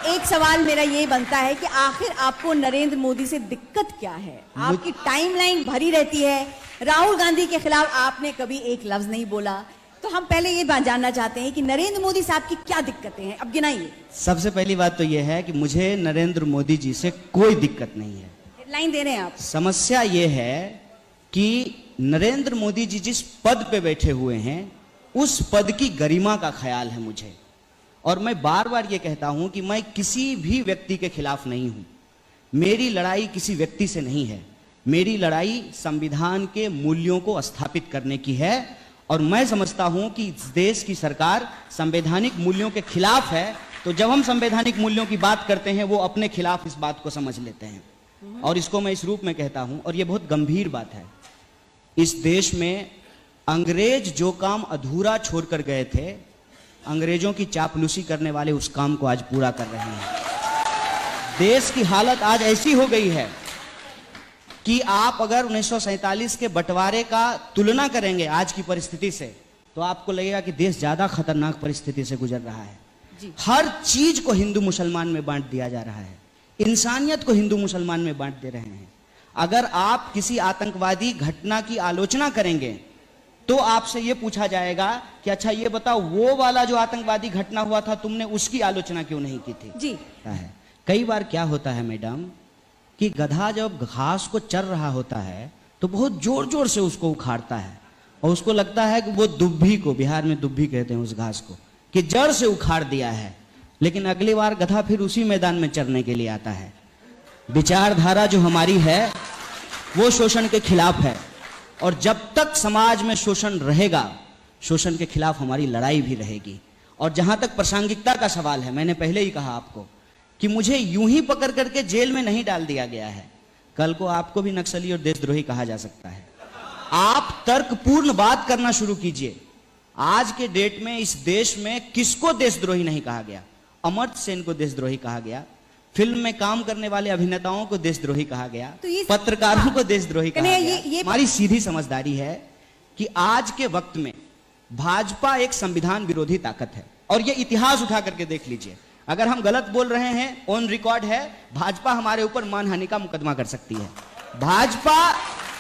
एक सवाल मेरा ये बनता है कि आखिर आपको नरेंद्र मोदी से दिक्कत क्या है? आपकी टाइमलाइन भरी रहती है, राहुल गांधी के खिलाफ आपने कभी एक लफ्ज नहीं बोला, तो हम पहले ये बात जानना चाहते हैं कि नरेंद्र मोदी साहब की क्या दिक्कतें हैं, अब गिनाइए। सबसे पहली बात तो यह है कि मुझे नरेंद्र मोदी जी से कोई दिक्कत नहीं है। हेडलाइन दे रहे हैं आप। समस्या ये है कि नरेंद्र मोदी जी जिस पद पे बैठे हुए हैं उस पद की गरिमा का ख्याल है मुझे, और मैं बार बार ये कहता हूं कि मैं किसी भी व्यक्ति के खिलाफ नहीं हूं। मेरी लड़ाई किसी व्यक्ति से नहीं है, मेरी लड़ाई संविधान के मूल्यों को स्थापित करने की है, और मैं समझता हूं कि इस देश की सरकार संवैधानिक मूल्यों के खिलाफ है। तो जब हम संवैधानिक मूल्यों की बात करते हैं वो अपने खिलाफ इस बात को समझ लेते हैं, और इसको मैं इस रूप में कहता हूं, और ये बहुत गंभीर बात है। इस देश में अंग्रेज जो काम अधूरा छोड़कर गए थे, अंग्रेजों की चापलूसी करने वाले उस काम को आज पूरा कर रहे हैं। देश की हालत आज ऐसी हो गई है कि आप अगर 1947 के बंटवारे का तुलना करेंगे आज की परिस्थिति से, तो आपको लगेगा कि देश ज्यादा खतरनाक परिस्थिति से गुजर रहा है जी। हर चीज को हिंदू मुसलमान में बांट दिया जा रहा है, इंसानियत को हिंदू मुसलमान में बांट दे रहे हैं। अगर आप किसी आतंकवादी घटना की आलोचना करेंगे तो आपसे यह पूछा जाएगा कि अच्छा ये बताओ, वो वाला जो आतंकवादी घटना हुआ था तुमने उसकी आलोचना क्यों नहीं की थी जी। कई बार क्या होता है मैडम कि गधा जब घास को चर रहा होता है तो बहुत जोर जोर से उसको उखाड़ता है, और उसको लगता है कि वो दुब्भी को, बिहार में दुब्भी कहते हैं उस घास को, कि जड़ से उखाड़ दिया है। लेकिन अगली बार गधा फिर उसी मैदान में चरने के लिए आता है। विचारधारा जो हमारी है वो शोषण के खिलाफ है, और जब तक समाज में शोषण रहेगा, शोषण के खिलाफ हमारी लड़ाई भी रहेगी। और जहां तक प्रासंगिकता का सवाल है, मैंने पहले ही कहा आपको कि मुझे यूं ही पकड़ करके जेल में नहीं डाल दिया गया है। कल को आपको भी नक्सली और देशद्रोही कहा जा सकता है। आप तर्कपूर्ण बात करना शुरू कीजिए। आज के डेट में इस देश में किसको देशद्रोही नहीं कहा गया? अमर्त्य सेन को देशद्रोही कहा गया, फिल्म में काम करने वाले अभिनेताओं को देशद्रोही कहा गया, तो पत्रकारों को देशद्रोही कहा गया। हमारी सीधी समझदारी है कि आज के वक्त में भाजपा एक संविधान विरोधी ताकत है, और यह इतिहास उठा करके देख लीजिए। अगर हम गलत बोल रहे हैं, ऑन रिकॉर्ड है, भाजपा हमारे ऊपर मानहानि का मुकदमा कर सकती है। भाजपा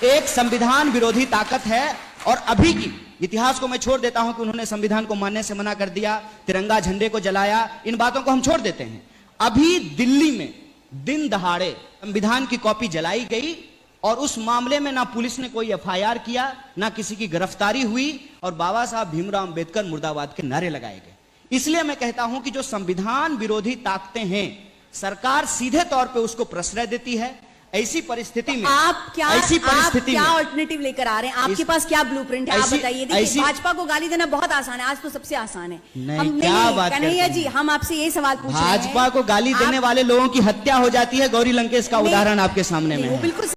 एक संविधान विरोधी ताकत है, और अभी की इतिहास को मैं छोड़ देता हूं कि उन्होंने संविधान को मानने से मना कर दिया, तिरंगा झंडे को जलाया, इन बातों को हम छोड़ देते हैं। अभी दिल्ली में दिन दहाड़े संविधान की कॉपी जलाई गई, और उस मामले में ना पुलिस ने कोई एफआईआर किया, ना किसी की गिरफ्तारी हुई, और बाबा साहब भीमराव अंबेडकर मुर्दाबाद के नारे लगाए गए। इसलिए मैं कहता हूं कि जो संविधान विरोधी ताकतें हैं, सरकार सीधे तौर पे उसको प्रश्रय देती है। ऐसी परिस्थिति में आप क्या ऑल्टरनेटिव लेकर आ रहे हैं? आपके पास क्या ब्लूप्रिंट है, आप बताइए। देखिए, भाजपा को गाली देना बहुत आसान है, आज तो सबसे आसान है। हम क्या बात कन्हैया जी, हम आपसे ये सवाल पूछ रहे हैं। भाजपा को गाली देने वाले लोगों की हत्या हो जाती है, गौरी लंकेश का उदाहरण आपके सामने में है। बिल्कुल